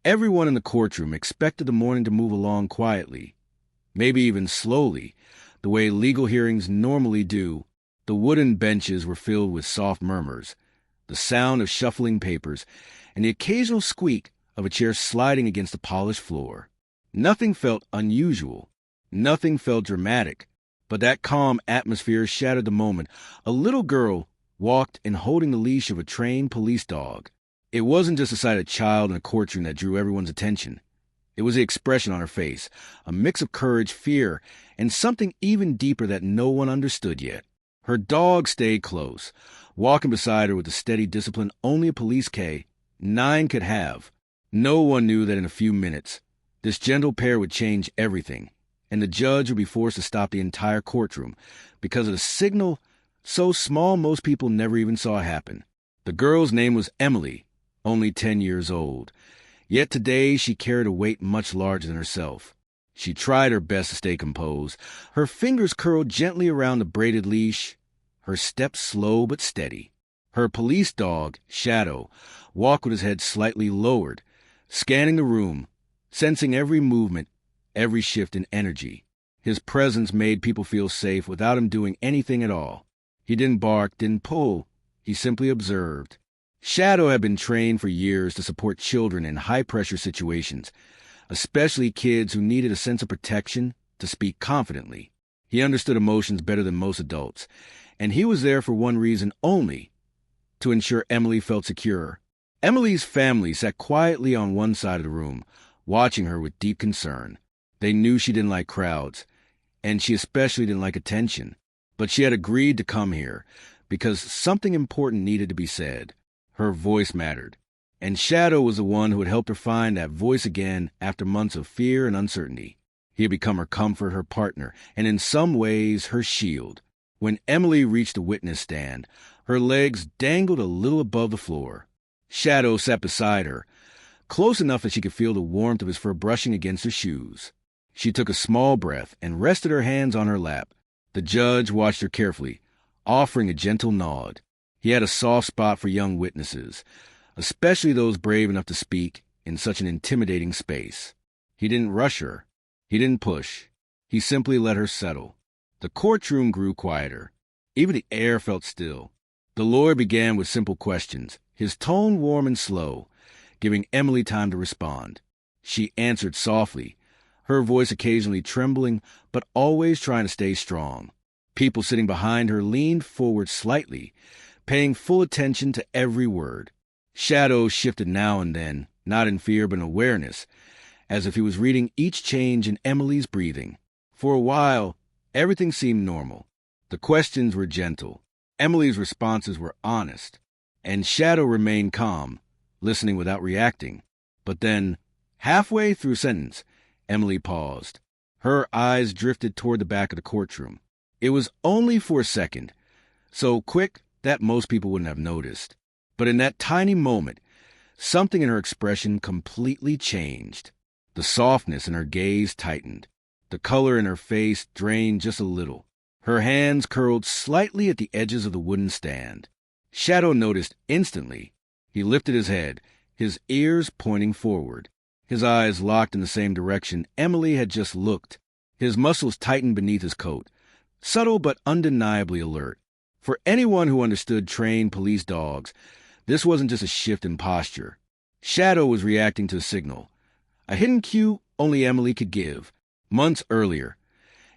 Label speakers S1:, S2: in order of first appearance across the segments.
S1: Everyone in the courtroom expected the morning to move along quietly, maybe even slowly, the way legal hearings normally do. The wooden benches were filled with soft murmurs, the sound of shuffling papers, and the occasional squeak of a chair sliding against the polished floor. Nothing felt unusual. Nothing felt dramatic. But that calm atmosphere shattered the moment a little girl walked in holding the leash of a trained police dog. It wasn't just the sight of a child in a courtroom that drew everyone's attention. It was the expression on her face, a mix of courage, fear, and something even deeper that no one understood yet. Her dog stayed close, walking beside her with the steady discipline only a police K-9 could have. No one knew that in a few minutes, this gentle pair would change everything, and the judge would be forced to stop the entire courtroom because of a signal so small most people never even saw happen. The girl's name was Emily, only 10 years old. Yet today she carried a weight much larger than herself. She tried her best to stay composed, her fingers curled gently around the braided leash, her steps slow but steady. Her police dog, Shadow, walked with his head slightly lowered, scanning the room, sensing every movement, every shift in energy. His presence made people feel safe without him doing anything at all. He didn't bark, didn't pull. He simply observed. Shadow had been trained for years to support children in high-pressure situations, especially kids who needed a sense of protection to speak confidently. He understood emotions better than most adults, and he was there for one reason only, to ensure Emily felt secure. Emily's family sat quietly on one side of the room, watching her with deep concern. They knew she didn't like crowds, and she especially didn't like attention. But she had agreed to come here because something important needed to be said. Her voice mattered, and Shadow was the one who had helped her find that voice again after months of fear and uncertainty. He had become her comfort, her partner, and in some ways her shield. When Emily reached the witness stand, her legs dangled a little above the floor. Shadow sat beside her, close enough that she could feel the warmth of his fur brushing against her shoes. She took a small breath and rested her hands on her lap. The judge watched her carefully, offering a gentle nod. He had a soft spot for young witnesses, especially those brave enough to speak in such an intimidating space. He didn't rush her. He didn't push. He simply let her settle. The courtroom grew quieter. Even the air felt still. The lawyer began with simple questions, his tone warm and slow, giving Emily time to respond. She answered softly, her voice occasionally trembling, but always trying to stay strong. People sitting behind her leaned forward slightly, paying full attention to every word. Shadow shifted now and then, not in fear but in awareness, as if he was reading each change in Emily's breathing. For a while, everything seemed normal. The questions were gentle. Emily's responses were honest, and Shadow remained calm, listening without reacting. But then, halfway through a sentence, Emily paused. Her eyes drifted toward the back of the courtroom. It was only for a second, so quick that most people wouldn't have noticed. But in that tiny moment, something in her expression completely changed. The softness in her gaze tightened. The color in her face drained just a little. Her hands curled slightly at the edges of the wooden stand. Shadow noticed instantly. He lifted his head, his ears pointing forward. His eyes locked in the same direction Emily had just looked. His muscles tightened beneath his coat, subtle but undeniably alert. For anyone who understood trained police dogs, this wasn't just a shift in posture. Shadow was reacting to a signal, a hidden cue only Emily could give. Months earlier,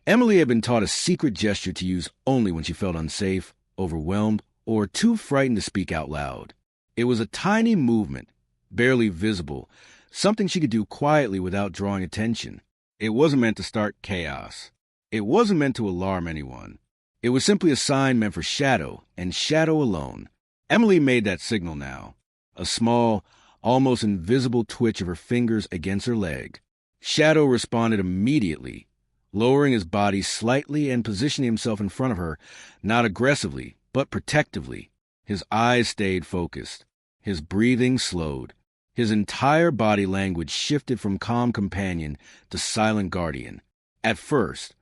S1: Emily had been taught a secret gesture to use only when she felt unsafe, overwhelmed, or too frightened to speak out loud. It was a tiny movement, barely visible, something she could do quietly without drawing attention. It wasn't meant to start chaos. It wasn't meant to alarm anyone. It was simply a sign meant for Shadow, and Shadow alone. Emily made that signal now, a small, almost invisible twitch of her fingers against her leg. Shadow responded immediately, lowering his body slightly and positioning himself in front of her, not aggressively, but protectively. His eyes stayed focused. His breathing slowed. His entire body language shifted from calm companion to silent guardian. At first,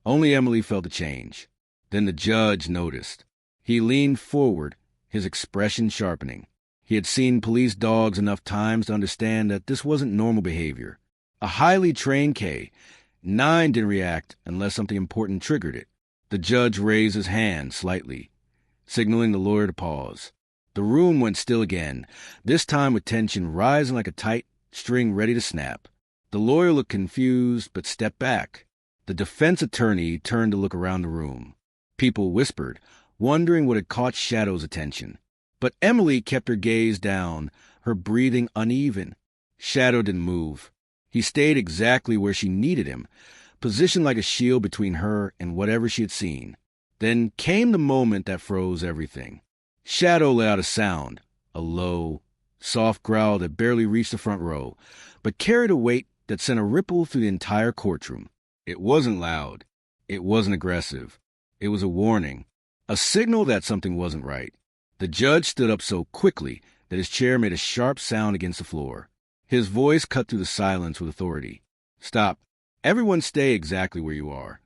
S1: only Emily felt the change. Then the judge noticed. He leaned forward, his expression sharpening. He had seen police dogs enough times to understand that this wasn't normal behavior. A highly trained K-9 didn't react unless something important triggered it. The judge raised his hand slightly, signaling the lawyer to pause. The room went still again, this time with tension rising like a tight string ready to snap. The lawyer looked confused but stepped back. The defense attorney turned to look around the room. People whispered, wondering what had caught Shadow's attention. But Emily kept her gaze down, her breathing uneven. Shadow didn't move. He stayed exactly where she needed him, positioned like a shield between her and whatever she had seen. Then came the moment that froze everything. Shadow let out a sound, a low, soft growl that barely reached the front row, but carried a weight that sent a ripple through the entire courtroom. It wasn't loud. It wasn't aggressive. It was a warning, a signal that something wasn't right. The judge stood up so quickly that his chair made a sharp sound against the floor. His voice cut through the silence with authority. "Stop. Everyone stay exactly where you are."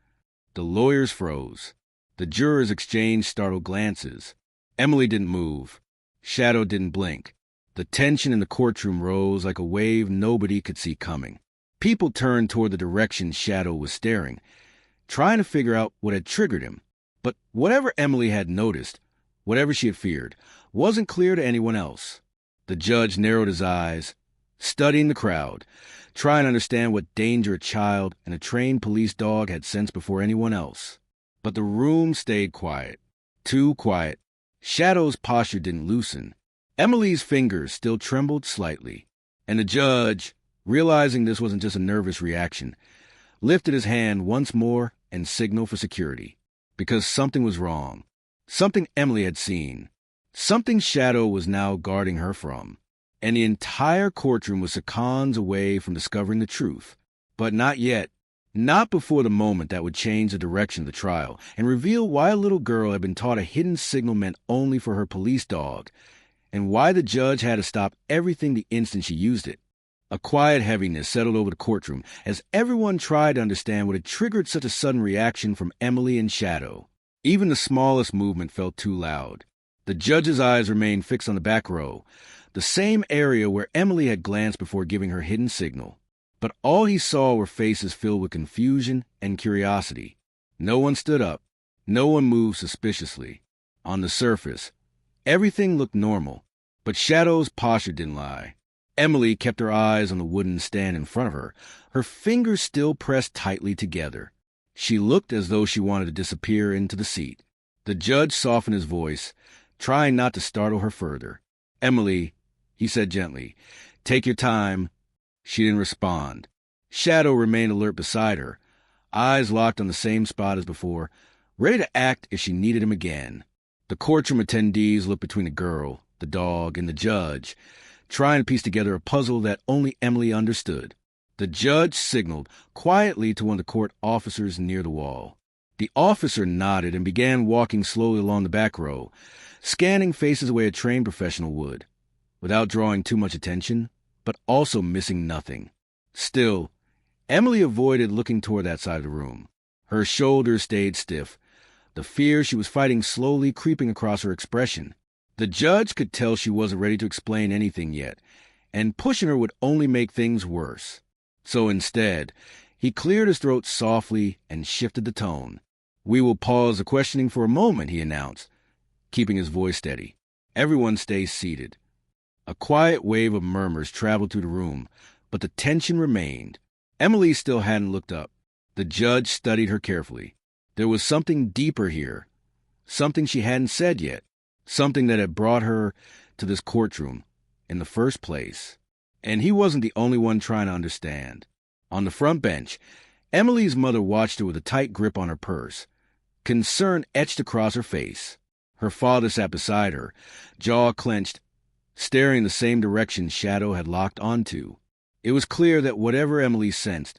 S1: The lawyers froze. The jurors exchanged startled glances. Emily didn't move. Shadow didn't blink. The tension in the courtroom rose like a wave nobody could see coming. People turned toward the direction Shadow was staring, trying to figure out what had triggered him. But whatever Emily had noticed, whatever she had feared, wasn't clear to anyone else. The judge narrowed his eyes, studying the crowd, trying to understand what danger a child and a trained police dog had sensed before anyone else. But the room stayed quiet. Too quiet. Shadow's posture didn't loosen. Emily's fingers still trembled slightly. And the judge, realizing this wasn't just a nervous reaction, lifted his hand once more and signaled for security. Because something was wrong. Something Emily had seen. Something Shadow was now guarding her from. And the entire courtroom was seconds away from discovering the truth. But not yet. Not before the moment that would change the direction of the trial and reveal why a little girl had been taught a hidden signal meant only for her police dog, and why the judge had to stop everything the instant she used it. A quiet heaviness settled over the courtroom as everyone tried to understand what had triggered such a sudden reaction from Emily and Shadow. Even the smallest movement felt too loud. The judge's eyes remained fixed on the back row, the same area where Emily had glanced before giving her hidden signal. But all he saw were faces filled with confusion and curiosity. No one stood up. No one moved suspiciously. On the surface, everything looked normal, but Shadow's posture didn't lie. Emily kept her eyes on the wooden stand in front of her, her fingers still pressed tightly together. She looked as though she wanted to disappear into the seat. The judge softened his voice, trying not to startle her further. "Emily," he said gently, "take your time." She didn't respond. Shadow remained alert beside her, eyes locked on the same spot as before, ready to act if she needed him again. The courtroom attendees looked between the girl, the dog, and the judge, trying to piece together a puzzle that only Emily understood. The judge signaled quietly to one of the court officers near the wall. The officer nodded and began walking slowly along the back row, scanning faces the way a trained professional would, without drawing too much attention, but also missing nothing. Still, Emily avoided looking toward that side of the room. Her shoulders stayed stiff, the fear she was fighting slowly creeping across her expression. The judge could tell she wasn't ready to explain anything yet, and pushing her would only make things worse. So instead, he cleared his throat softly and shifted the tone. "We will pause the questioning for a moment," he announced, keeping his voice steady. "Everyone stay seated." A quiet wave of murmurs traveled through the room, but the tension remained. Emily still hadn't looked up. The judge studied her carefully. There was something deeper here, something she hadn't said yet, something that had brought her to this courtroom in the first place. And he wasn't the only one trying to understand. On the front bench, Emily's mother watched her with a tight grip on her purse, concern etched across her face. Her father sat beside her, jaw clenched, staring in the same direction Shadow had locked onto. It was clear that whatever Emily sensed,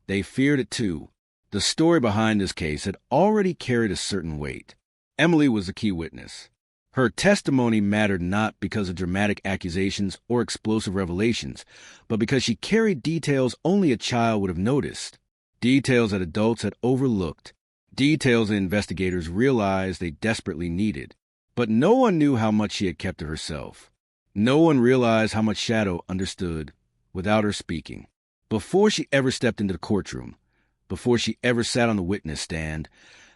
S1: they feared it too. The story behind this case had already carried a certain weight. Emily was the key witness. Her testimony mattered not because of dramatic accusations or explosive revelations, but because she carried details only a child would have noticed, details that adults had overlooked, details that investigators realized they desperately needed. But no one knew how much she had kept to herself. No one realized how much Shadow understood without her speaking. Before she ever stepped into the courtroom, before she ever sat on the witness stand,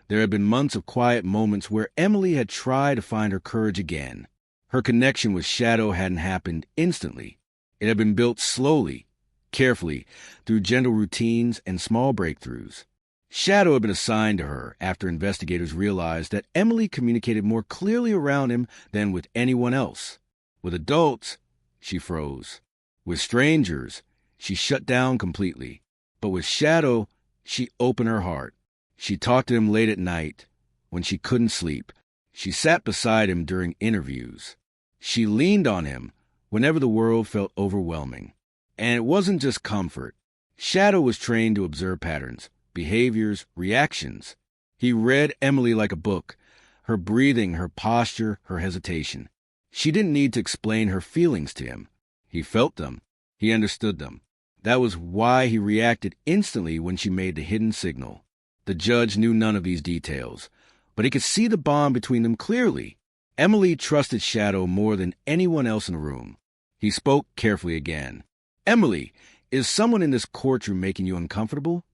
S1: there had been months of quiet moments where Emily had tried to find her courage again. Her connection with Shadow hadn't happened instantly. It had been built slowly, carefully, through gentle routines and small breakthroughs. Shadow had been assigned to her after investigators realized that Emily communicated more clearly around him than with anyone else. With adults, she froze. With strangers, she shut down completely. But with Shadow, she opened her heart. She talked to him late at night, when she couldn't sleep. She sat beside him during interviews. She leaned on him whenever the world felt overwhelming. And it wasn't just comfort. Shadow was trained to observe patterns, behaviors, reactions. He read Emily like a book, her breathing, her posture, her hesitation. She didn't need to explain her feelings to him. He felt them. He understood them. That was why he reacted instantly when she made the hidden signal. The judge knew none of these details, but he could see the bond between them clearly. Emily trusted Shadow more than anyone else in the room. He spoke carefully again. "Emily, is someone in this courtroom making you uncomfortable?"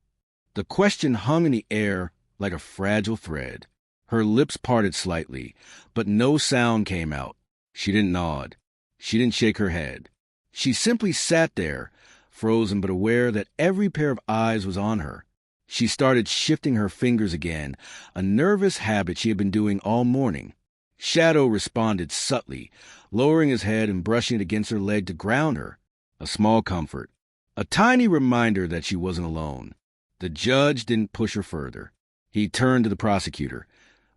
S1: The question hung in the air like a fragile thread. Her lips parted slightly, but no sound came out. She didn't nod. She didn't shake her head. She simply sat there, frozen but aware that every pair of eyes was on her. She started shifting her fingers again, a nervous habit she had been doing all morning. Shadow responded subtly, lowering his head and brushing it against her leg to ground her. A small comfort. A tiny reminder that she wasn't alone. The judge didn't push her further. He turned to the prosecutor,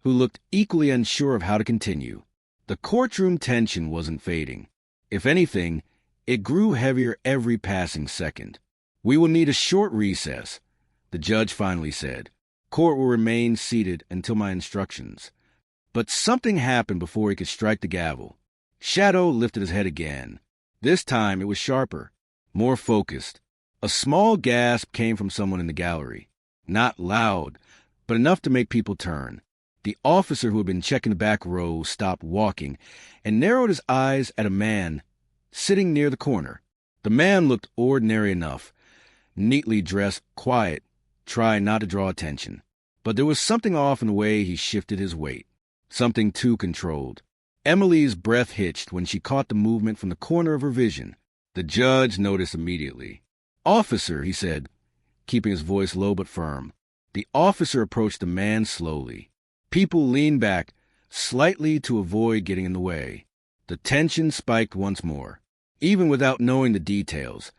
S1: who looked equally unsure of how to continue. The courtroom tension wasn't fading. If anything, it grew heavier every passing second. "We will need a short recess," the judge finally said. "Court will remain seated until my instructions." But something happened before he could strike the gavel. Shadow lifted his head again. This time it was sharper, more focused. A small gasp came from someone in the gallery. Not loud, but enough to make people turn. The officer who had been checking the back row stopped walking and narrowed his eyes at a man sitting near the corner. The man looked ordinary enough, neatly dressed, quiet, trying not to draw attention. But there was something off in the way he shifted his weight, something too controlled. Emily's breath hitched when she caught the movement from the corner of her vision. The judge noticed immediately. "Officer," he said, keeping his voice low but firm. The officer approached the man slowly. People leaned back, slightly to avoid getting in the way. The tension spiked once more. Even without knowing the details,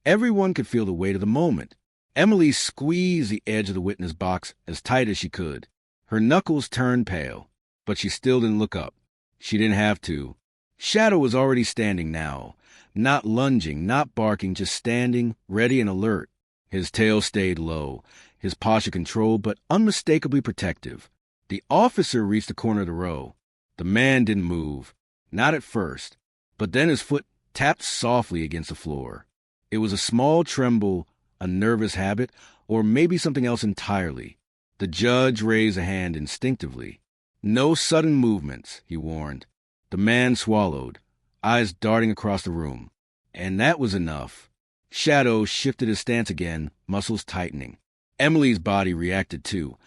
S1: everyone could feel the weight of the moment. Emily squeezed the edge of the witness box as tight as she could. Her knuckles turned pale, but she still didn't look up. She didn't have to. Shadow was already standing now, not lunging, not barking, just standing, ready and alert. His tail stayed low, his posture controlled but unmistakably protective. The officer reached the corner of the row. The man didn't move, not at first, but then his foot tapped softly against the floor. It was a small tremble, a nervous habit, or maybe something else entirely. The judge raised a hand instinctively. "No sudden movements," he warned. The man swallowed, eyes darting across the room. And that was enough. Shadow shifted his stance again, muscles tightening. Emily's body reacted too.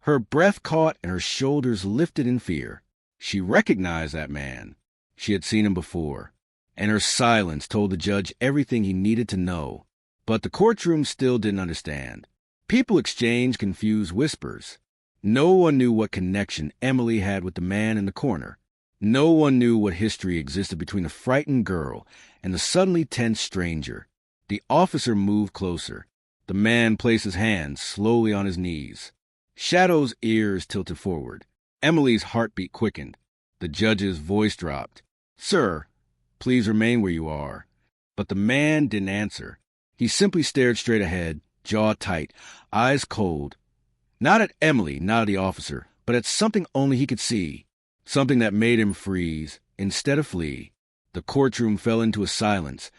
S1: Her breath caught and her shoulders lifted in fear. She recognized that man. She had seen him before. And her silence told the judge everything he needed to know. But the courtroom still didn't understand. People exchanged confused whispers. No one knew what connection Emily had with the man in the corner. No one knew what history existed between the frightened girl and the suddenly tense stranger. The officer moved closer. The man placed his hands slowly on his knees. Shadow's ears tilted forward. Emily's heartbeat quickened. The judge's voice dropped. "Sir, please remain where you are." But the man didn't answer. He simply stared straight ahead, jaw tight, eyes cold. Not at Emily, not at the officer, but at something only he could see. Something that made him freeze instead of flee. The courtroom fell into a silence,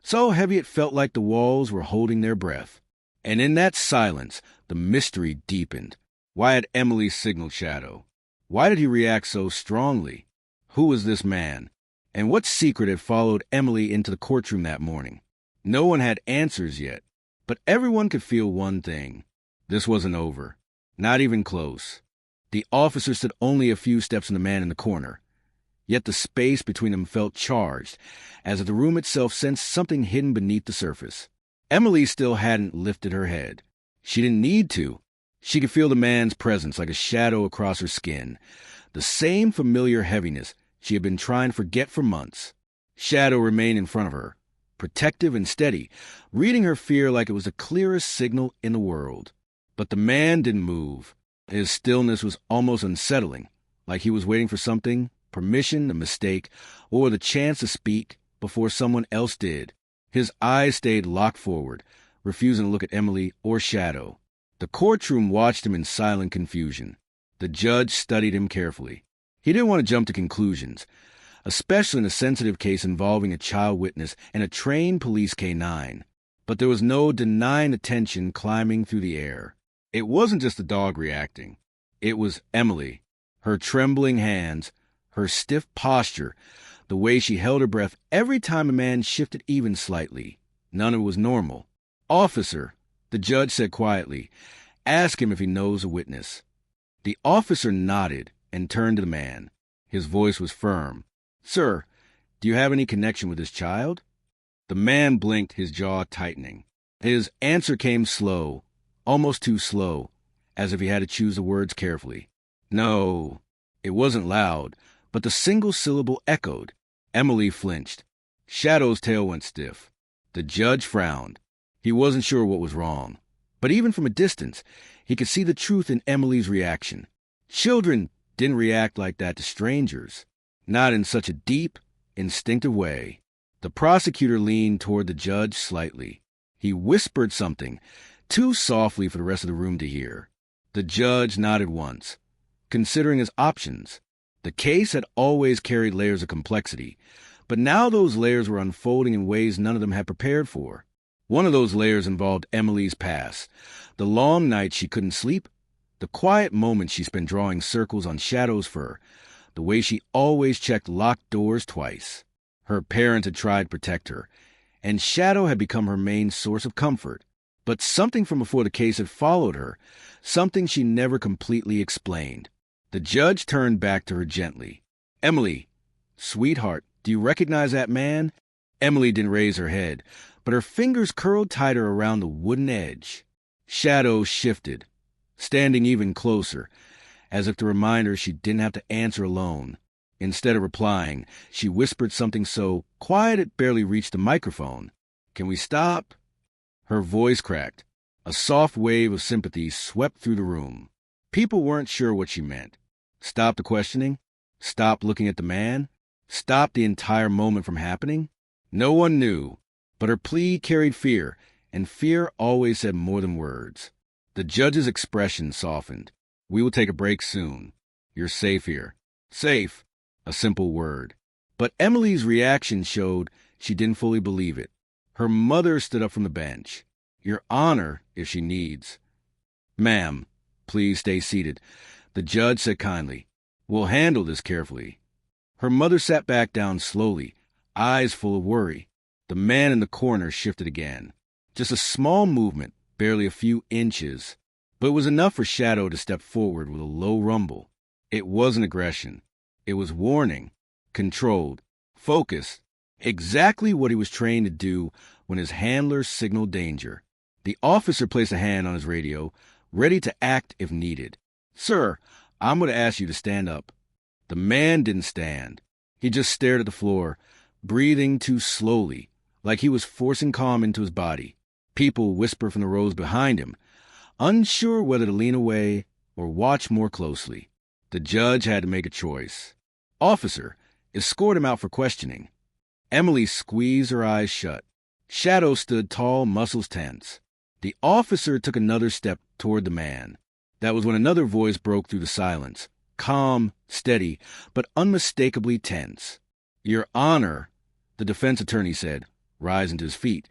S1: so heavy it felt like the walls were holding their breath. And in that silence, the mystery deepened. Why had Emily signaled Shadow? Why did he react so strongly? Who was this man? And what secret had followed Emily into the courtroom that morning? No one had answers yet, but everyone could feel one thing. This wasn't over. Not even close. The officer stood only a few steps from the man in the corner. Yet the space between them felt charged, as if the room itself sensed something hidden beneath the surface. Emily still hadn't lifted her head. She didn't need to. She could feel the man's presence like a shadow across her skin, the same familiar heaviness she had been trying to forget for months. Shadow remained in front of her, protective and steady, reading her fear like it was the clearest signal in the world. But the man didn't move. His stillness was almost unsettling, like he was waiting for something, permission, a mistake, or the chance to speak before someone else did. His eyes stayed locked forward, refusing to look at Emily or Shadow. The courtroom watched him in silent confusion. The judge studied him carefully. He didn't want to jump to conclusions, especially in a sensitive case involving a child witness and a trained police K-9. But there was no denying the tension climbing through the air. It wasn't just the dog reacting. It was Emily, her trembling hands, her stiff posture, the way she held her breath every time a man shifted even slightly. None of it was normal. "Officer," the judge said quietly, "ask him if he knows a witness." The officer nodded and turned to the man. His voice was firm. "Sir, do you have any connection with this child?" The man blinked, his jaw tightening. His answer came slow, almost too slow, as if he had to choose the words carefully. "No." It wasn't loud, but the single syllable echoed. Emily flinched. Shadow's tail went stiff. The judge frowned. He wasn't sure what was wrong. But even from a distance, he could see the truth in Emily's reaction. Children didn't react like that to strangers. Not in such a deep, instinctive way. The prosecutor leaned toward the judge slightly. He whispered something, too softly for the rest of the room to hear. The judge nodded once, considering his options. The case had always carried layers of complexity, but now those layers were unfolding in ways none of them had prepared for. One of those layers involved Emily's past, the long nights she couldn't sleep, the quiet moments she spent drawing circles on Shadow's fur, the way she always checked locked doors twice. Her parents had tried to protect her, and Shadow had become her main source of comfort. But something from before the case had followed her, something she never completely explained. The judge turned back to her gently. "Emily, sweetheart, do you recognize that man?" Emily didn't raise her head, but her fingers curled tighter around the wooden edge. Shadow shifted, standing even closer, as if to remind her she didn't have to answer alone. Instead of replying, she whispered something so quiet it barely reached the microphone. "Can we stop?" Her voice cracked. A soft wave of sympathy swept through the room. People weren't sure what she meant. Stop the questioning? Stop looking at the man? Stop the entire moment from happening? No one knew, but her plea carried fear, and fear always said more than words. The judge's expression softened. "We will take a break soon. You're safe here." Safe, a simple word. But Emily's reaction showed she didn't fully believe it. Her mother stood up from the bench. "Your Honor, if she needs." "Ma'am, please stay seated," the judge said kindly. "We'll handle this carefully." Her mother sat back down slowly, eyes full of worry. The man in the corner shifted again. Just a small movement, barely a few inches, but it was enough for Shadow to step forward with a low rumble. It wasn't aggression. It was warning, controlled, focused, exactly what he was trained to do when his handler signaled danger. The officer placed a hand on his radio, ready to act if needed. "Sir, I'm going to ask you to stand up." The man didn't stand. He just stared at the floor, breathing too slowly, like he was forcing calm into his body. People whispered from the rows behind him, unsure whether to lean away or watch more closely. The judge had to make a choice. "Officer, escort him out for questioning." Emily squeezed her eyes shut. Shadow stood tall, muscles tense. The officer took another step toward the man. That was when another voice broke through the silence, calm, steady, but unmistakably tense. "Your Honor," the defense attorney said, rising to his feet,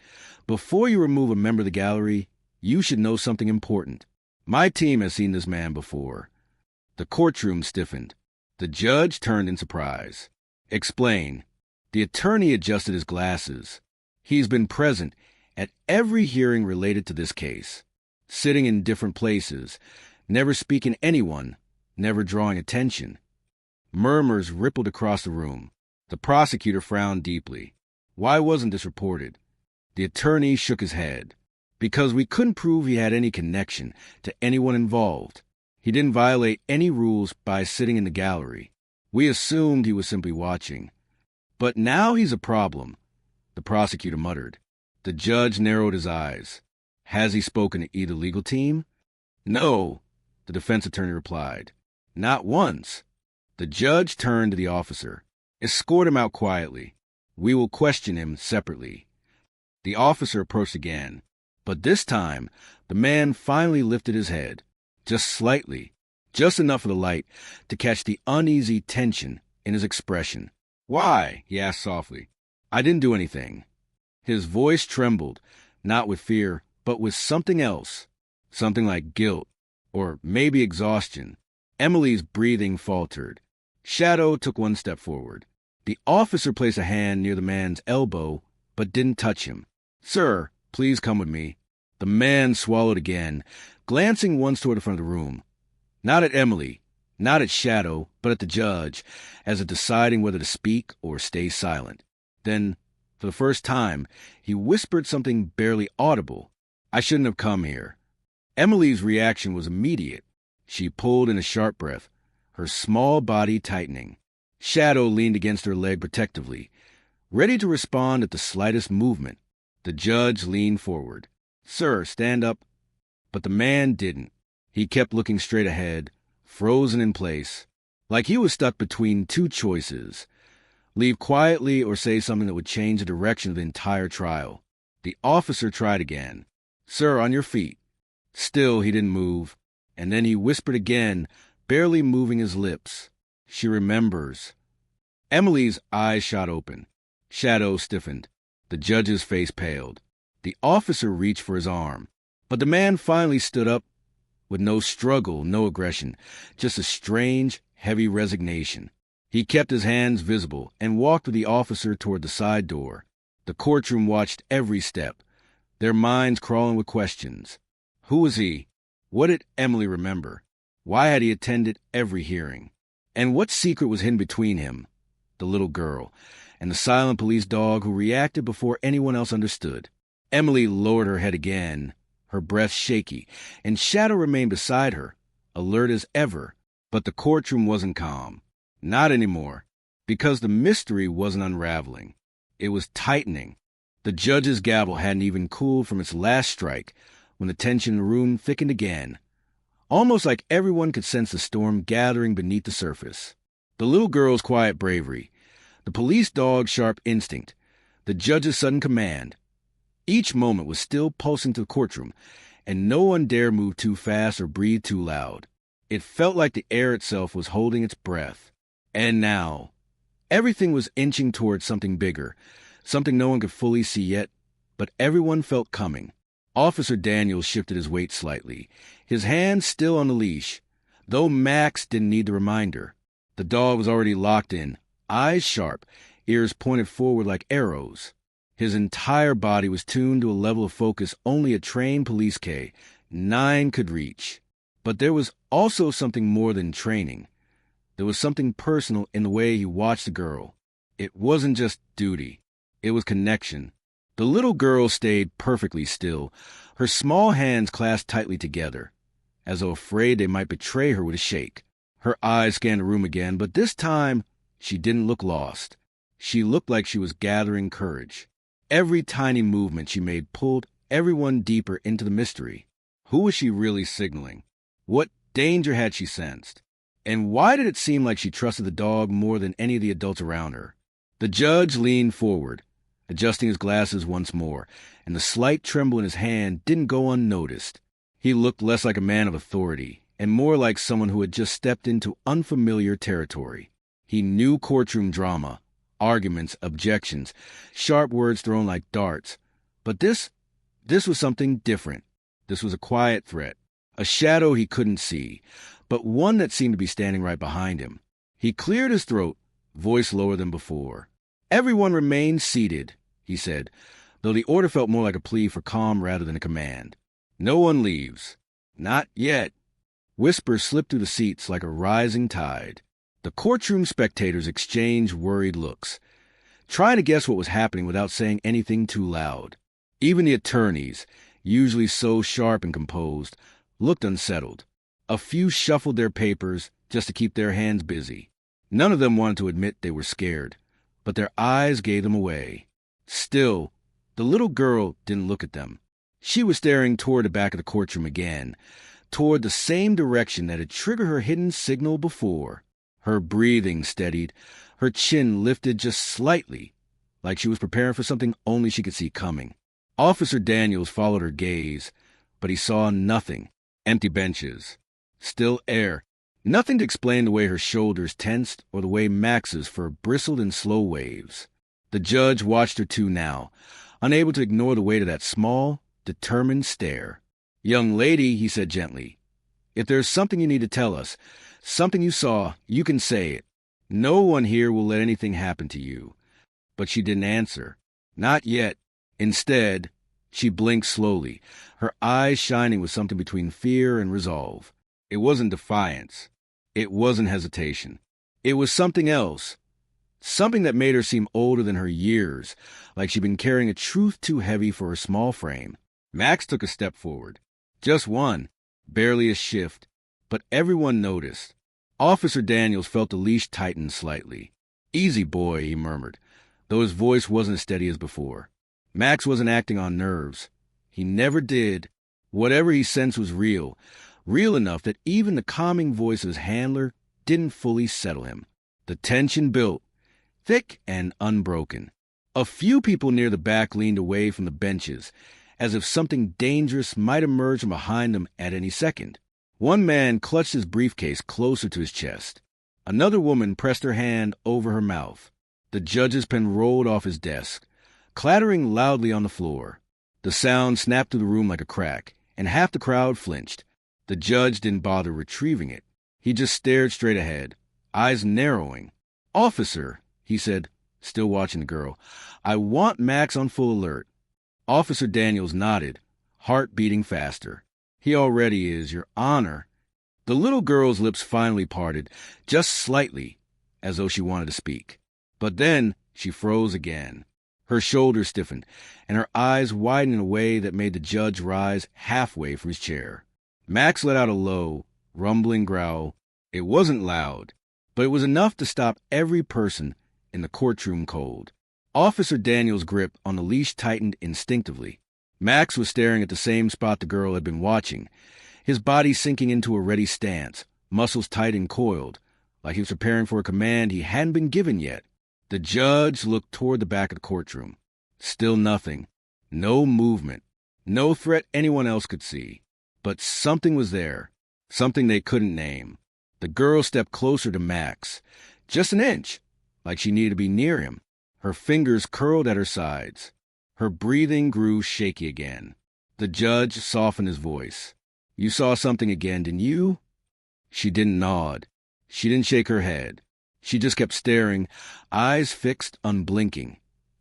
S1: "before you remove a member of the gallery, you should know something important. My team has seen this man before." The courtroom stiffened. The judge turned in surprise. "Explain." The attorney adjusted his glasses. He's been present at every hearing related to this case, sitting in different places, never speaking to anyone, never drawing attention. Murmurs rippled across the room. The prosecutor frowned deeply. Why wasn't this reported? The attorney shook his head. Because we couldn't prove he had any connection to anyone involved. He didn't violate any rules by sitting in the gallery. We assumed he was simply watching. But now he's a problem, the prosecutor muttered. The judge narrowed his eyes. Has he spoken to either legal team? No, the defense attorney replied. Not once. The judge turned to the officer. Escort him out quietly. We will question him separately. The officer approached again, but this time the man finally lifted his head, just slightly, just enough for the light to catch the uneasy tension in his expression. Why? He asked softly. I didn't do anything. His voice trembled, not with fear, but with something else, something like guilt, or maybe exhaustion. Emily's breathing faltered. Shadow took one step forward. The officer placed a hand near the man's elbow, but didn't touch him. Sir, please come with me. The man swallowed again, glancing once toward the front of the room. Not at Emily, not at Shadow, but at the judge, as if deciding whether to speak or stay silent. Then, for the first time, he whispered something barely audible. I shouldn't have come here. Emily's reaction was immediate. She pulled in a sharp breath, her small body tightening. Shadow leaned against her leg protectively, ready to respond at the slightest movement. The judge leaned forward. Sir, stand up. But the man didn't. He kept looking straight ahead, frozen in place, like he was stuck between two choices. Leave quietly or say something that would change the direction of the entire trial. The officer tried again. Sir, on your feet. Still, he didn't move. And then he whispered again, barely moving his lips. She remembers. Emily's eyes shot open. Shadow stiffened. The judge's face paled. The officer reached for his arm. But the man finally stood up with no struggle, no aggression, just a strange, heavy resignation. He kept his hands visible and walked with the officer toward the side door. The courtroom watched every step, their minds crawling with questions. Who was he? What did Emily remember? Why had he attended every hearing? And what secret was hidden between him, the little girl, and the silent police dog who reacted before anyone else understood? Emily lowered her head again, her breath shaky, and Shadow remained beside her, alert as ever. But the courtroom wasn't calm. Not anymore, because the mystery wasn't unraveling. It was tightening. The judge's gavel hadn't even cooled from its last strike when the tension in the room thickened again, almost like everyone could sense the storm gathering beneath the surface. The little girl's quiet bravery, the police dog's sharp instinct, the judge's sudden command. Each moment was still pulsing to the courtroom, and no one dare move too fast or breathe too loud. It felt like the air itself was holding its breath. And now, everything was inching towards something bigger, something no one could fully see yet, but everyone felt coming. Officer Daniels shifted his weight slightly, his hand still on the leash, though Max didn't need the reminder. The dog was already locked in, eyes sharp, ears pointed forward like arrows. His entire body was tuned to a level of focus only a trained police K-9 could reach. But there was also something more than training. There was something personal in the way he watched the girl. It wasn't just duty. It was connection. The little girl stayed perfectly still, her small hands clasped tightly together, as though afraid they might betray her with a shake. Her eyes scanned the room again, but this time she didn't look lost. She looked like she was gathering courage. Every tiny movement she made pulled everyone deeper into the mystery. Who was she really signaling? What danger had she sensed? And why did it seem like she trusted the dog more than any of the adults around her? The judge leaned forward, adjusting his glasses once more, and the slight tremble in his hand didn't go unnoticed. He looked less like a man of authority, and more like someone who had just stepped into unfamiliar territory. He knew courtroom drama, arguments, objections, sharp words thrown like darts. But this was something different. This was a quiet threat, a shadow he couldn't see, but one that seemed to be standing right behind him. He cleared his throat, voice lower than before. Everyone remain seated, he said, though the order felt more like a plea for calm rather than a command. No one leaves. Not yet. Whispers slipped through the seats like a rising tide. The courtroom spectators exchanged worried looks, trying to guess what was happening without saying anything too loud. Even the attorneys, usually so sharp and composed, looked unsettled. A few shuffled their papers just to keep their hands busy. None of them wanted to admit they were scared, but their eyes gave them away. Still, the little girl didn't look at them. She was staring toward the back of the courtroom again, toward the same direction that had triggered her hidden signal before. Her breathing steadied, her chin lifted just slightly, like she was preparing for something only she could see coming. Officer Daniels followed her gaze, but he saw nothing. Empty benches. Still air. Nothing to explain the way her shoulders tensed or the way Max's fur bristled in slow waves. The judge watched her too now, unable to ignore the weight of that small, determined stare. "Young lady," he said gently, "if there's something you need to tell us, something you saw, you can say it. No one here will let anything happen to you." But she didn't answer. Not yet. Instead, she blinked slowly, her eyes shining with something between fear and resolve. It wasn't defiance. It wasn't hesitation. It was something else. Something that made her seem older than her years, like she'd been carrying a truth too heavy for her small frame. Max took a step forward. Just one. Barely a shift. But everyone noticed. Officer Daniels felt the leash tighten slightly. "Easy, boy," he murmured, though his voice wasn't as steady as before. Max wasn't acting on nerves. He never did. Whatever he sensed was real enough that even the calming voice of his handler didn't fully settle him. The tension built, thick and unbroken. A few people near the back leaned away from the benches, as if something dangerous might emerge from behind them at any second. One man clutched his briefcase closer to his chest. Another woman pressed her hand over her mouth. The judge's pen rolled off his desk, clattering loudly on the floor. The sound snapped through the room like a crack, and half the crowd flinched. The judge didn't bother retrieving it. He just stared straight ahead, eyes narrowing. "Officer," he said, still watching the girl, "I want Max on full alert." Officer Daniels nodded, heart beating faster. "He already is, Your Honor." The little girl's lips finally parted, just slightly, as though she wanted to speak. But then she froze again. Her shoulders stiffened, and her eyes widened in a way that made the judge rise halfway from his chair. Max let out a low, rumbling growl. It wasn't loud, but it was enough to stop every person in the courtroom cold. Officer Daniels' grip on the leash tightened instinctively. Max was staring at the same spot the girl had been watching, his body sinking into a ready stance, muscles tight and coiled, like he was preparing for a command he hadn't been given yet. The judge looked toward the back of the courtroom. Still nothing. No movement. No threat anyone else could see. But something was there. Something they couldn't name. The girl stepped closer to Max. Just an inch, like she needed to be near him. Her fingers curled at her sides. Her breathing grew shaky again. The judge softened his voice. "You saw something again, didn't you?" She didn't nod. She didn't shake her head. She just kept staring, eyes fixed, unblinking,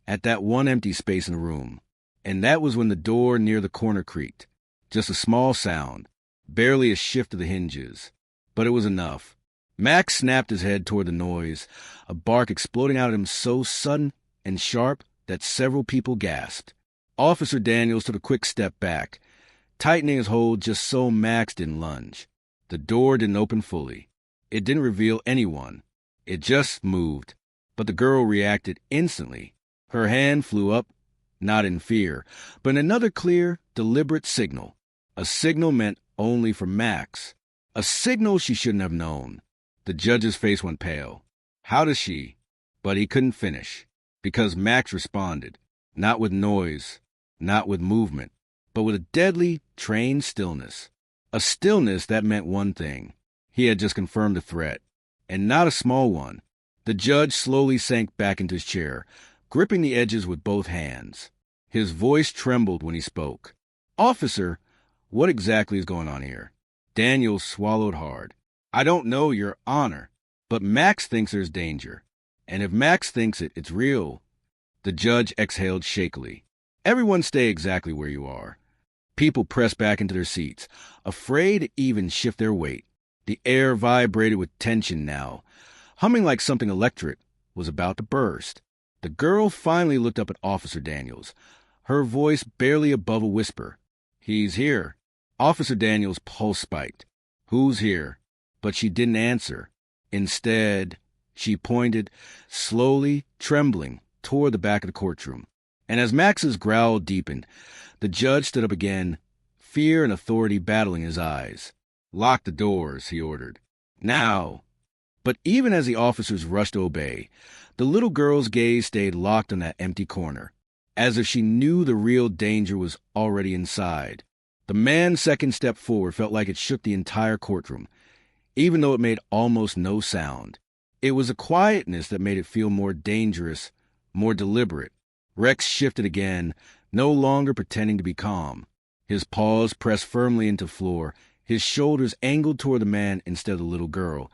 S1: at that one empty space in the room. And that was when the door near the corner creaked. Just a small sound, barely a shift of the hinges. But it was enough. Max snapped his head toward the noise, a bark exploding out at him so sudden and sharp that several people gasped. Officer Daniels took a quick step back, tightening his hold just so Max didn't lunge. The door didn't open fully. It didn't reveal anyone. It just moved. But the girl reacted instantly. Her hand flew up, not in fear, but in another clear, deliberate signal. A signal meant only for Max. A signal she shouldn't have known. The judge's face went pale. "How does she?" But he couldn't finish, because Max responded, not with noise, not with movement, but with a deadly, trained stillness. A stillness that meant one thing. He had just confirmed a threat, and not a small one. The judge slowly sank back into his chair, gripping the edges with both hands. His voice trembled when he spoke. "Officer, what exactly is going on here?" Daniels swallowed hard. "I don't know, Your Honor, but Max thinks there's danger." And if Max thinks it's real, the judge exhaled shakily. Everyone stay exactly where you are. People pressed back into their seats, afraid to even shift their weight. The air vibrated with tension now, humming like something electric was about to burst. The girl finally looked up at Officer Daniels, her voice barely above a whisper. "He's here." Officer Daniels' pulse spiked. "Who's here?" But she didn't answer. Instead, she pointed, slowly, trembling, toward the back of the courtroom. And as Max's growl deepened, the judge stood up again, fear and authority battling his eyes. "Lock the doors," he ordered. "Now!" But even as the officers rushed to obey, the little girl's gaze stayed locked on that empty corner, as if she knew the real danger was already inside. The man's second step forward felt like it shook the entire courtroom, even though it made almost no sound. It was a quietness that made it feel more dangerous, more deliberate. Rex shifted again, no longer pretending to be calm. His paws pressed firmly into the floor, his shoulders angled toward the man instead of the little girl,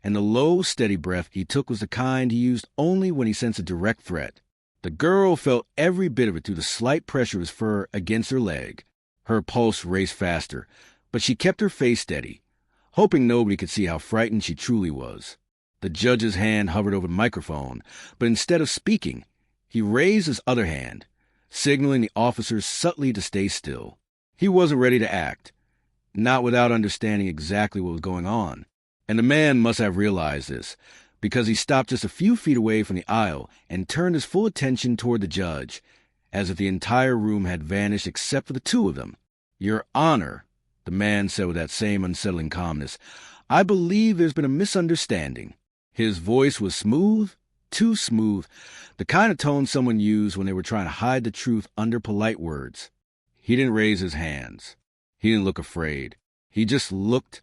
S1: and the low, steady breath he took was the kind he used only when he sensed a direct threat. The girl felt every bit of it through the slight pressure of his fur against her leg. Her pulse raced faster, but she kept her face steady, hoping nobody could see how frightened she truly was. The judge's hand hovered over the microphone, but instead of speaking, he raised his other hand, signaling the officers subtly to stay still. He wasn't ready to act, not without understanding exactly what was going on. And the man must have realized this, because he stopped just a few feet away from the aisle and turned his full attention toward the judge, as if the entire room had vanished except for the two of them. "Your Honor," the man said with that same unsettling calmness, "I believe there's been a misunderstanding." His voice was smooth, too smooth, the kind of tone someone used when they were trying to hide the truth under polite words. He didn't raise his hands. He didn't look afraid. He just looked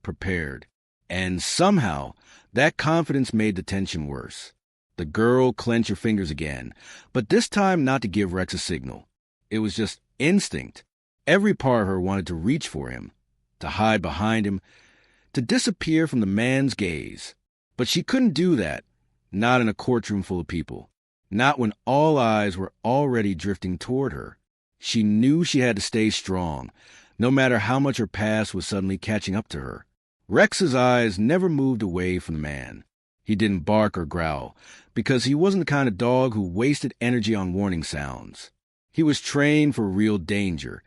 S1: prepared. And somehow, that confidence made the tension worse. The girl clenched her fingers again, but this time not to give Rex a signal. It was just instinct. Every part of her wanted to reach for him, to hide behind him, to disappear from the man's gaze. But she couldn't do that, not in a courtroom full of people, not when all eyes were already drifting toward her. She knew she had to stay strong, no matter how much her past was suddenly catching up to her. Rex's eyes never moved away from the man. He didn't bark or growl, because he wasn't the kind of dog who wasted energy on warning sounds. He was trained for real danger.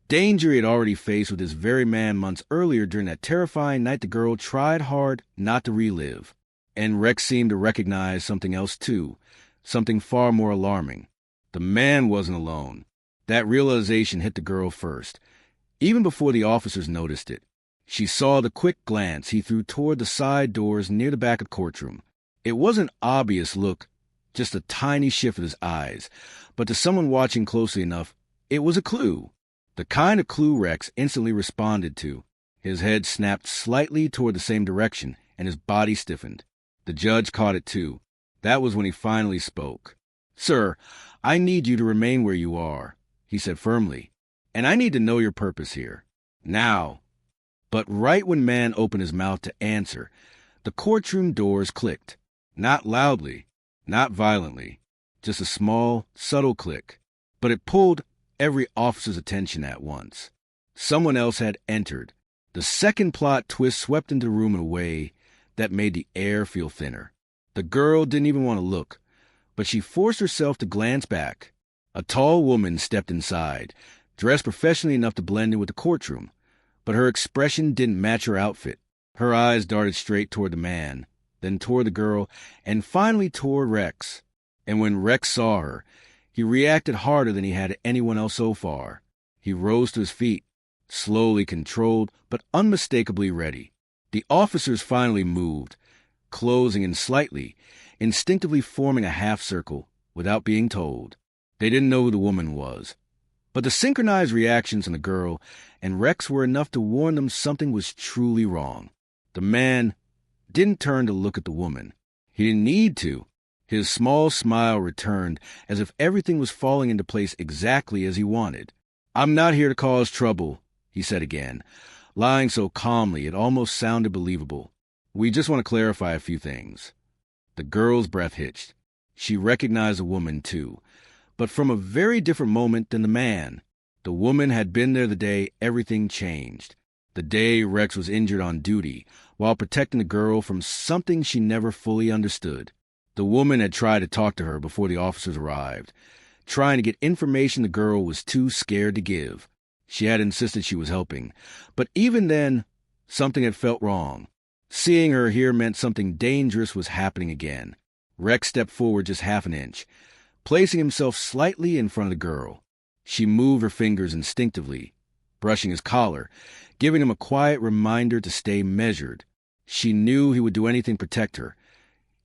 S1: Danger he had already faced with this very man months earlier during that terrifying night the girl tried hard not to relive. And Rex seemed to recognize something else too, something far more alarming. The man wasn't alone. That realization hit the girl first, even before the officers noticed it. She saw the quick glance he threw toward the side doors near the back of the courtroom. It wasn't an obvious look, just a tiny shift of his eyes, but to someone watching closely enough, it was a clue. The kind of clue Rex instantly responded to. His head snapped slightly toward the same direction, and his body stiffened. The judge caught it too. That was when he finally spoke. "Sir, I need you to remain where you are," he said firmly, "and I need to know your purpose here. Now." But right when man opened his mouth to answer, the courtroom doors clicked. Not loudly, not violently, just a small, subtle click. But it pulled every officer's attention at once. Someone else had entered. The second plot twist swept into the room in a way that made the air feel thinner. The girl didn't even want to look, but she forced herself to glance back. A tall woman stepped inside, dressed professionally enough to blend in with the courtroom, but her expression didn't match her outfit. Her eyes darted straight toward the man, then toward the girl, and finally toward Rex. And when Rex saw her, he reacted harder than he had to anyone else so far. He rose to his feet, slowly, controlled, but unmistakably ready. The officers finally moved, closing in slightly, instinctively forming a half circle, without being told. They didn't know who the woman was, but the synchronized reactions on the girl and Rex were enough to warn them something was truly wrong. The man didn't turn to look at the woman. He didn't need to. His small smile returned as if everything was falling into place exactly as he wanted. "I'm not here to cause trouble," he said again, lying so calmly it almost sounded believable. "We just want to clarify a few things." The girl's breath hitched. She recognized the woman, too, but from a very different moment than the man. The woman had been there the day everything changed. The day Rex was injured on duty, while protecting the girl from something she never fully understood. The woman had tried to talk to her before the officers arrived, trying to get information the girl was too scared to give. She had insisted she was helping, but even then, something had felt wrong. Seeing her here meant something dangerous was happening again. Rex stepped forward just half an inch, placing himself slightly in front of the girl. She moved her fingers instinctively, brushing his collar, giving him a quiet reminder to stay measured. She knew he would do anything to protect her,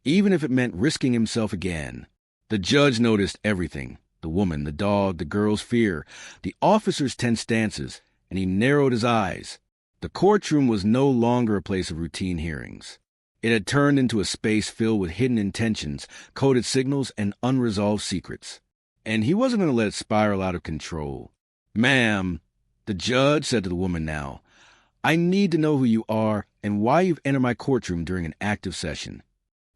S1: even if it meant risking himself again. The judge noticed everything: the woman, the dog, the girl's fear, the officer's tense stances, and he narrowed his eyes. The courtroom was no longer a place of routine hearings. It had turned into a space filled with hidden intentions, coded signals, and unresolved secrets. And he wasn't going to let it spiral out of control. "Ma'am," the judge said to the woman now, "I need to know who you are and why you've entered my courtroom during an active session."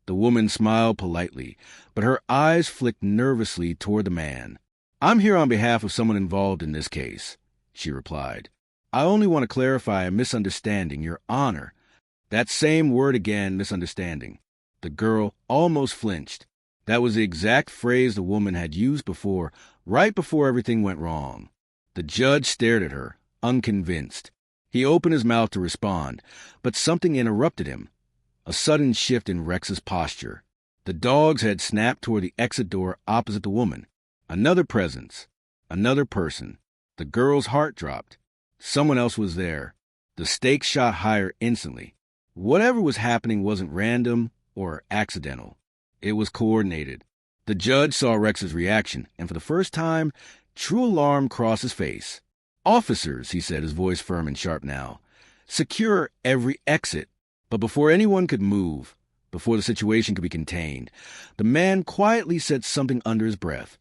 S1: The woman smiled politely, but her eyes flicked nervously toward the man. "I'm here on behalf of someone involved in this case," she replied. "I only want to clarify a misunderstanding, Your Honor." That same word again, misunderstanding. The girl almost flinched. That was the exact phrase the woman had used before, right before everything went wrong. The judge stared at her, unconvinced. He opened his mouth to respond, but something interrupted him. A sudden shift in Rex's posture. The dog's head snapped toward the exit door opposite the woman. Another presence. Another person. The girl's heart dropped. Someone else was there. The stakes shot higher instantly. Whatever was happening wasn't random or accidental. It was coordinated. The judge saw Rex's reaction, and for the first time, true alarm crossed his face. "Officers," he said, his voice firm and sharp now, "secure every exit." But before anyone could move, before the situation could be contained, the man quietly said something under his breath.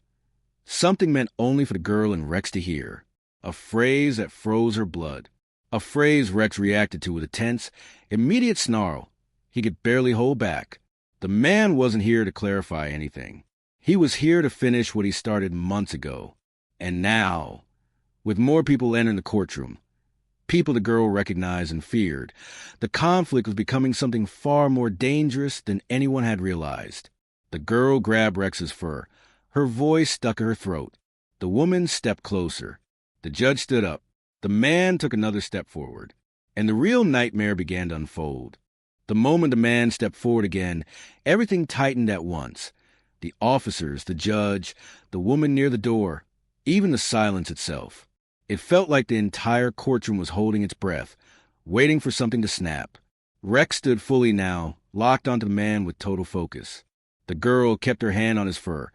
S1: Something meant only for the girl and Rex to hear. A phrase that froze her blood. A phrase Rex reacted to with a tense, immediate snarl he could barely hold back. The man wasn't here to clarify anything. He was here to finish what he started months ago. And now, with more people entering the courtroom, people the girl recognized and feared, the conflict was becoming something far more dangerous than anyone had realized. The girl grabbed Rex's fur. Her voice stuck in her throat. The woman stepped closer. The judge stood up. The man took another step forward. And the real nightmare began to unfold. The moment the man stepped forward again, everything tightened at once. The officers, the judge, the woman near the door, even the silence itself. It felt like the entire courtroom was holding its breath, waiting for something to snap. Rex stood fully now, locked onto the man with total focus. The girl kept her hand on his fur,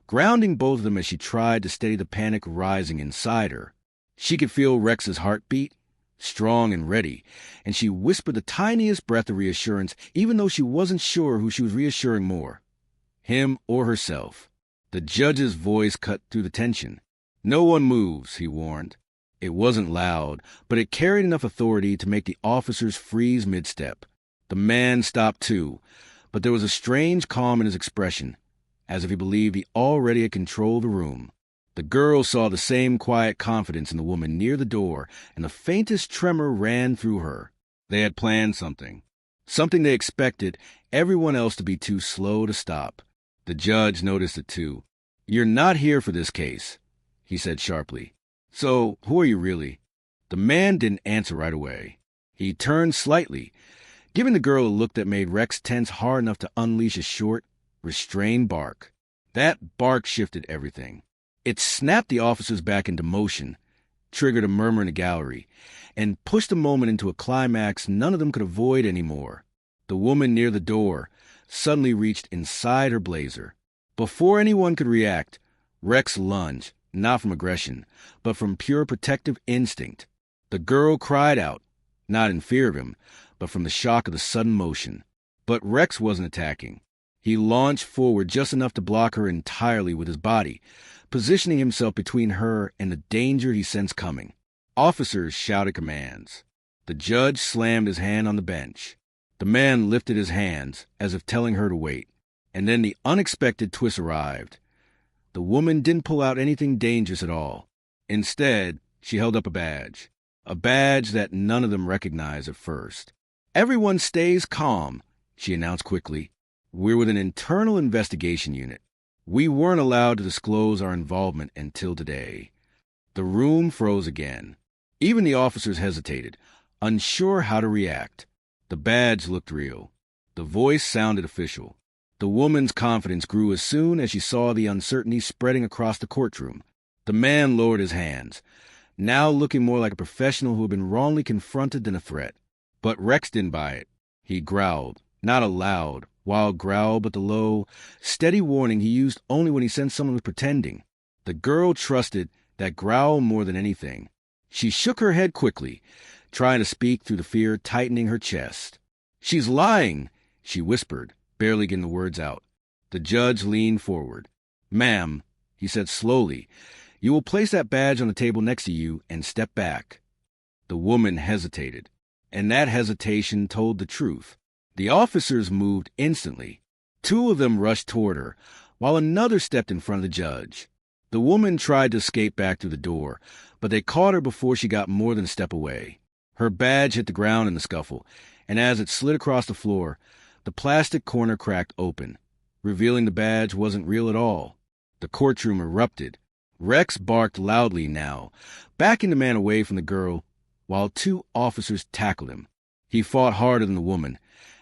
S1: grounding both of them as she tried to steady the panic rising inside her. She could feel Rex's heartbeat, strong and ready, and she whispered the tiniest breath of reassurance, even though she wasn't sure who she was reassuring more, him or herself. The judge's voice cut through the tension. "No one moves," he warned. It wasn't loud, but it carried enough authority to make the officers freeze mid-step. The man stopped too, but there was a strange calm in his expression, as if he believed he already had control of the room. The girl saw the same quiet confidence in the woman near the door, and the faintest tremor ran through her. They had planned something. Something they expected everyone else to be too slow to stop. The judge noticed it too. "You're not here for this case," he said sharply. "So, who are you really?" The man didn't answer right away. He turned slightly, giving the girl a look that made Rex tense hard enough to unleash a short, restrained bark. That bark shifted everything. It snapped the officers back into motion, triggered a murmur in the gallery, and pushed the moment into a climax none of them could avoid anymore. The woman near the door suddenly reached inside her blazer. Before anyone could react, Rex lunged, not from aggression, but from pure protective instinct. The girl cried out, not in fear of him, but from the shock of the sudden motion. But Rex wasn't attacking. He launched forward just enough to block her entirely with his body, positioning himself between her and the danger he sensed coming. Officers shouted commands. The judge slammed his hand on the bench. The man lifted his hands, as if telling her to wait. And then the unexpected twist arrived. The woman didn't pull out anything dangerous at all. Instead, she held up a badge that none of them recognized at first. "Everyone stays calm," she announced quickly. "We're with an internal investigation unit. We weren't allowed to disclose our involvement until today." The room froze again. Even the officers hesitated, unsure how to react. The badge looked real. The voice sounded official. The woman's confidence grew as soon as she saw the uncertainty spreading across the courtroom. The man lowered his hands, now looking more like a professional who had been wrongly confronted than a threat. But Rex didn't buy it. He growled, not a loud, wild growl, but the low, steady warning he used only when he sensed someone was pretending. The girl trusted that growl more than anything. She shook her head quickly, trying to speak through the fear tightening her chest. "She's lying," she whispered, barely getting the words out. The judge leaned forward. "Ma'am," he said slowly, "you will place that badge on the table next to you and step back." The woman hesitated, and that hesitation told the truth. The officers moved instantly. Two of them rushed toward her, while another stepped in front of the judge. The woman tried to escape back through the door, but they caught her before she got more than a step away. Her badge hit the ground in the scuffle, and as it slid across the floor, the plastic corner cracked open, revealing the badge wasn't real at all. The courtroom erupted. Rex barked loudly now, backing the man away from the girl, while two officers tackled him. He fought harder than the woman,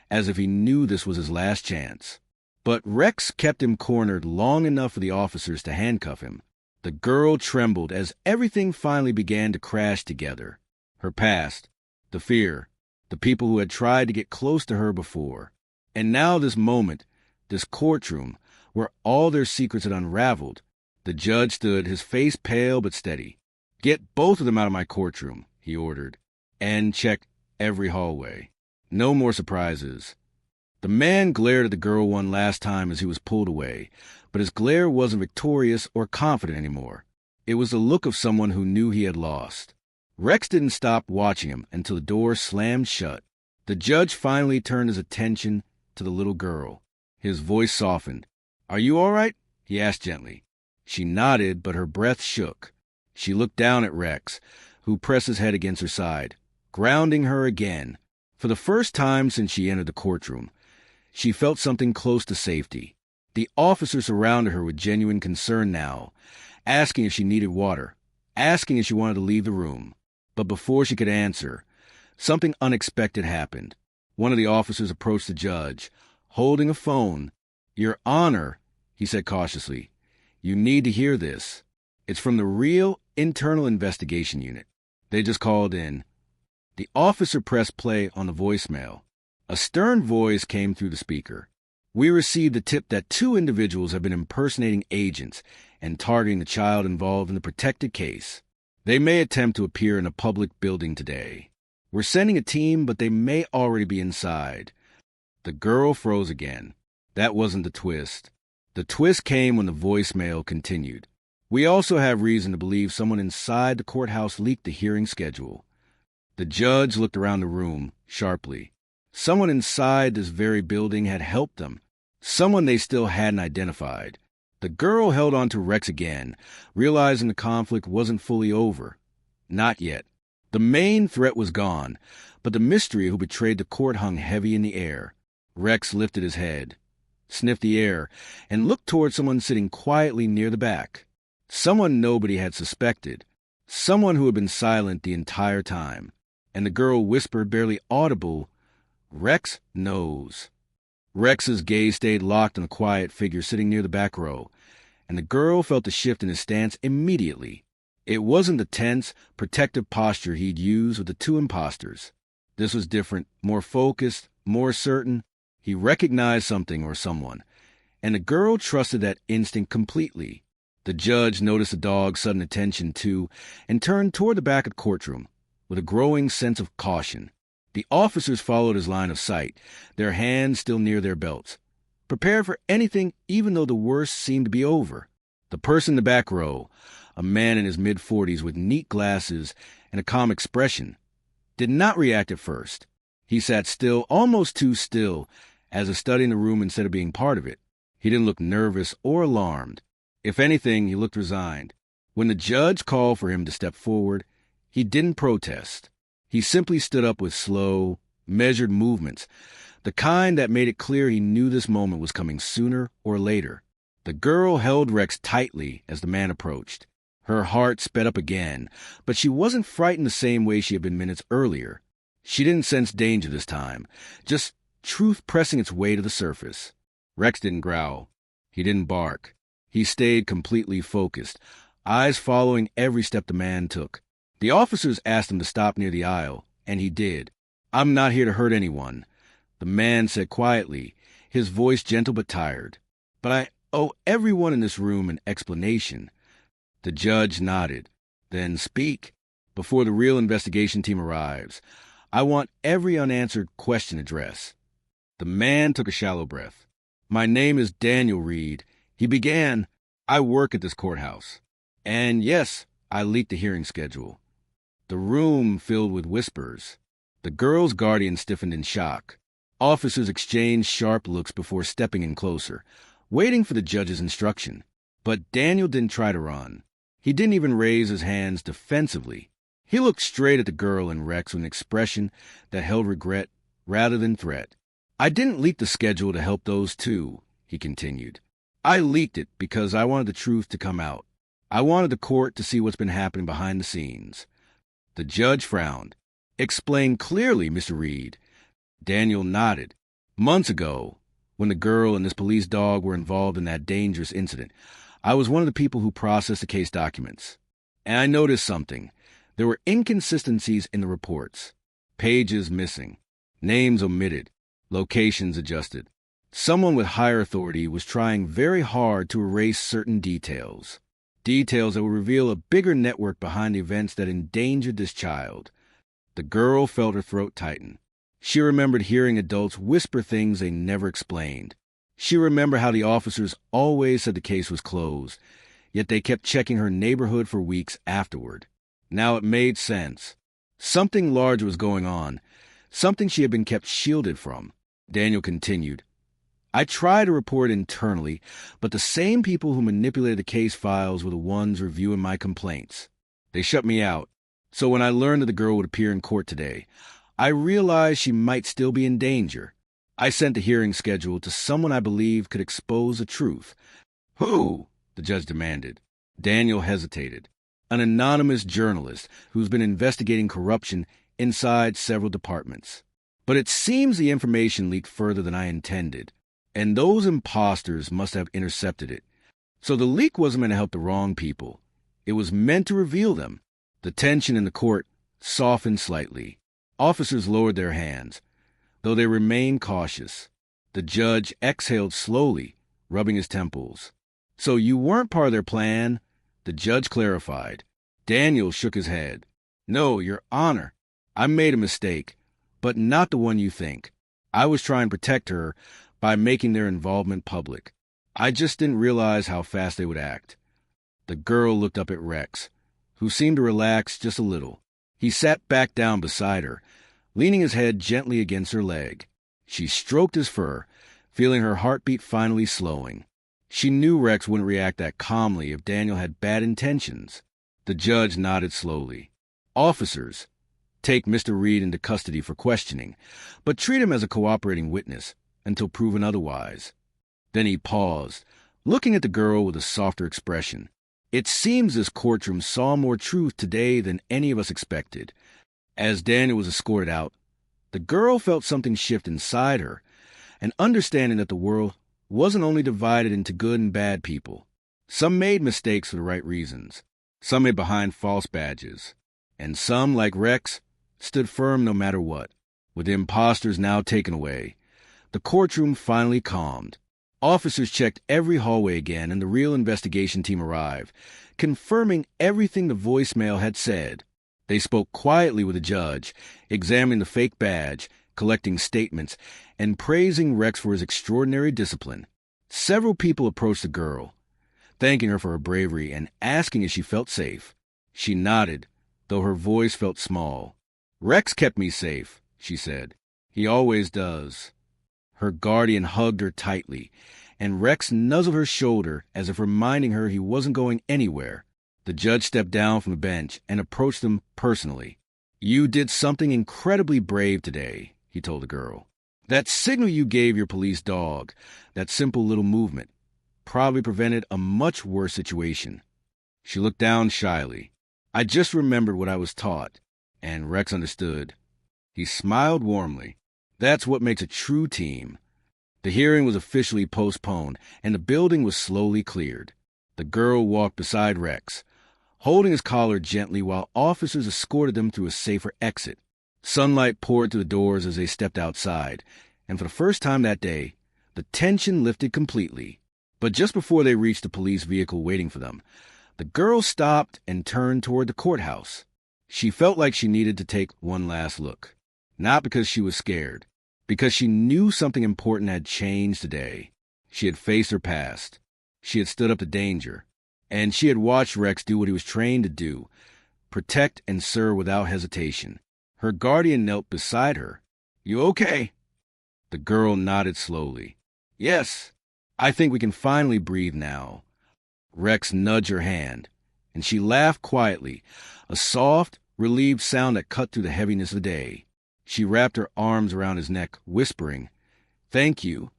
S1: as if he knew this was his last chance. But Rex kept him cornered long enough for the officers to handcuff him. The girl trembled as everything finally began to crash together. Her past, the fear, the people who had tried to get close to her before. And now this moment, this courtroom, where all their secrets had unraveled. The judge stood, his face pale but steady. "Get both of them out of my courtroom," he ordered, and checked every hallway. No more surprises. The man glared at the girl one last time as he was pulled away, but his glare wasn't victorious or confident anymore. It was the look of someone who knew he had lost. Rex didn't stop watching him until the door slammed shut. The judge finally turned his attention to the little girl. His voice softened. "Are you all right?" he asked gently. She nodded, but her breath shook. She looked down at Rex, who pressed his head against her side, grounding her again. For the first time since she entered the courtroom, she felt something close to safety. The officers surrounded her with genuine concern now, asking if she needed water, asking if she wanted to leave the room. But before she could answer, something unexpected happened. One of the officers approached the judge, holding a phone. "Your Honor," he said cautiously, "you need to hear this. It's from the real internal investigation unit. They just called in." The officer pressed play on the voicemail. A stern voice came through the speaker. "We received a tip that two individuals have been impersonating agents and targeting the child involved in the protected case. They may attempt to appear in a public building today. We're sending a team, but they may already be inside." The girl froze again. That wasn't the twist. The twist came when the voicemail continued. "We also have reason to believe someone inside the courthouse leaked the hearing schedule." The judge looked around the room sharply. Someone inside this very building had helped them. Someone they still hadn't identified. The girl held on to Rex again, realizing the conflict wasn't fully over. Not yet. The main threat was gone, but the mystery who betrayed the court hung heavy in the air. Rex lifted his head, sniffed the air, and looked toward someone sitting quietly near the back. Someone nobody had suspected. Someone who had been silent the entire time. And the girl whispered, barely audible, "Rex knows." Rex's gaze stayed locked on the quiet figure sitting near the back row, and the girl felt the shift in his stance immediately. It wasn't the tense, protective posture he'd used with the two imposters. This was different, more focused, more certain. He recognized something or someone, and the girl trusted that instinct completely. The judge noticed the dog's sudden attention, too, and turned toward the back of the courtroom with a growing sense of caution. The officers followed his line of sight, their hands still near their belts, prepared for anything even though the worst seemed to be over. The person in the back row, a man in his mid-40s with neat glasses and a calm expression, did not react at first. He sat still, almost too still, as if studying the room instead of being part of it. He didn't look nervous or alarmed. If anything, he looked resigned. When the judge called for him to step forward, he didn't protest. He simply stood up with slow, measured movements, the kind that made it clear he knew this moment was coming sooner or later. The girl held Rex tightly as the man approached. Her heart sped up again, but she wasn't frightened the same way she had been minutes earlier. She didn't sense danger this time, just truth pressing its way to the surface. Rex didn't growl. He didn't bark. He stayed completely focused, eyes following every step the man took. The officers asked him to stop near the aisle, and he did. "I'm not here to hurt anyone," the man said quietly, his voice gentle but tired. "But I owe everyone in this room an explanation." The judge nodded. "Then speak, before the real investigation team arrives. I want every unanswered question addressed." The man took a shallow breath. "My name is Daniel Reed," he began. "I work at this courthouse. And yes, I leaked the hearing schedule." The room filled with whispers. The girl's guardian stiffened in shock. Officers exchanged sharp looks before stepping in closer, waiting for the judge's instruction. But Daniel didn't try to run. He didn't even raise his hands defensively. He looked straight at the girl and Rex with an expression that held regret rather than threat. "I didn't leak the schedule to help those two," he continued. "I leaked it because I wanted the truth to come out. I wanted the court to see what's been happening behind the scenes." The judge frowned. "Explain clearly, Mr. Reed." Daniel nodded. "Months ago, when the girl and this police dog were involved in that dangerous incident, I was one of the people who processed the case documents. And I noticed something. There were inconsistencies in the reports. Pages missing. Names omitted. Locations adjusted. Someone with higher authority was trying very hard to erase certain details. Details that would reveal a bigger network behind the events that endangered this child." The girl felt her throat tighten. She remembered hearing adults whisper things they never explained. She remembered how the officers always said the case was closed, yet they kept checking her neighborhood for weeks afterward. Now it made sense. Something large was going on, something she had been kept shielded from. Daniel continued. "I tried to report internally, but the same people who manipulated the case files were the ones reviewing my complaints. They shut me out. So when I learned that the girl would appear in court today, I realized she might still be in danger. I sent the hearing schedule to someone I believe could expose the truth." "Who?" the judge demanded. Daniel hesitated. "An anonymous journalist who's been investigating corruption inside several departments. But it seems the information leaked further than I intended, and those imposters must have intercepted it. So the leak wasn't meant to help the wrong people. It was meant to reveal them." The tension in the court softened slightly. Officers lowered their hands, though they remained cautious. The judge exhaled slowly, rubbing his temples. "So you weren't part of their plan?" the judge clarified. Daniel shook his head. "No, Your Honor. I made a mistake, but not the one you think. I was trying to protect her by making their involvement public. I just didn't realize how fast they would act." The girl looked up at Rex, who seemed to relax just a little. He sat back down beside her, leaning his head gently against her leg. She stroked his fur, feeling her heartbeat finally slowing. She knew Rex wouldn't react that calmly if Daniel had bad intentions. The judge nodded slowly. "Officers, take Mr. Reed into custody for questioning, but treat him as a cooperating witness until proven otherwise." Then he paused, looking at the girl with a softer expression. "It seems this courtroom saw more truth today than any of us expected." As Daniel was escorted out, the girl felt something shift inside her, an understanding that the world wasn't only divided into good and bad people. Some made mistakes for the right reasons. Some hid behind false badges. And some, like Rex, stood firm no matter what. With the imposters now taken away, the courtroom finally calmed. Officers checked every hallway again, and the real investigation team arrived, confirming everything the voicemail had said. They spoke quietly with the judge, examining the fake badge, collecting statements, and praising Rex for his extraordinary discipline. Several people approached the girl, thanking her for her bravery and asking if she felt safe. She nodded, though her voice felt small. "Rex kept me safe," she said. "He always does." Her guardian hugged her tightly, and Rex nuzzled her shoulder as if reminding her he wasn't going anywhere. The judge stepped down from the bench and approached them personally. "You did something incredibly brave today," he told the girl. "That signal you gave your police dog, that simple little movement, probably prevented a much worse situation." She looked down shyly. "I just remembered what I was taught," and Rex understood. He smiled warmly. "That's what makes a true team." The hearing was officially postponed, and the building was slowly cleared. The girl walked beside Rex, holding his collar gently while officers escorted them through a safer exit. Sunlight poured through the doors as they stepped outside, and for the first time that day, the tension lifted completely. But just before they reached the police vehicle waiting for them, the girl stopped and turned toward the courthouse. She felt like she needed to take one last look. Not because she was scared, because she knew something important had changed today. She had faced her past. She had stood up to danger. And she had watched Rex do what he was trained to do, protect and serve without hesitation. Her guardian knelt beside her. "You okay?" The girl nodded slowly. "Yes, I think we can finally breathe now." Rex nudged her hand, and she laughed quietly, a soft, relieved sound that cut through the heaviness of the day. She wrapped her arms around his neck, whispering, "Thank you."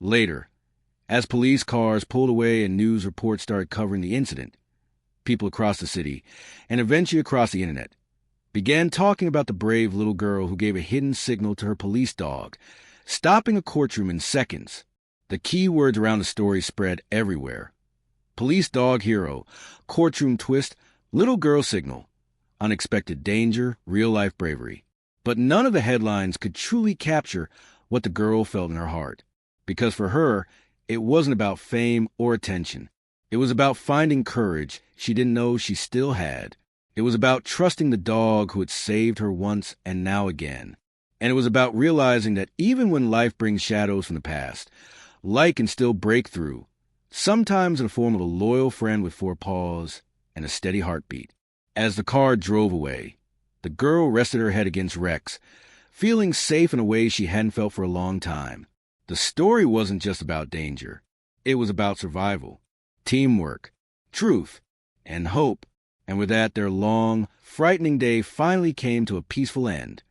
S1: Later, as police cars pulled away and news reports started covering the incident, people across the city, and eventually across the internet, began talking about the brave little girl who gave a hidden signal to her police dog, stopping a courtroom in seconds. The key words around the story spread everywhere. Police dog hero, courtroom twist, little girl signal, unexpected danger, real-life bravery. But none of the headlines could truly capture what the girl felt in her heart, because for her, it wasn't about fame or attention. It was about finding courage she didn't know she still had. It was about trusting the dog who had saved her once and now again. And it was about realizing that even when life brings shadows from the past, light can still break through, sometimes in the form of a loyal friend with four paws and a steady heartbeat. As the car drove away, the girl rested her head against Rex, feeling safe in a way she hadn't felt for a long time. The story wasn't just about danger. It was about survival, teamwork, truth, and hope. And with that, their long, frightening day finally came to a peaceful end.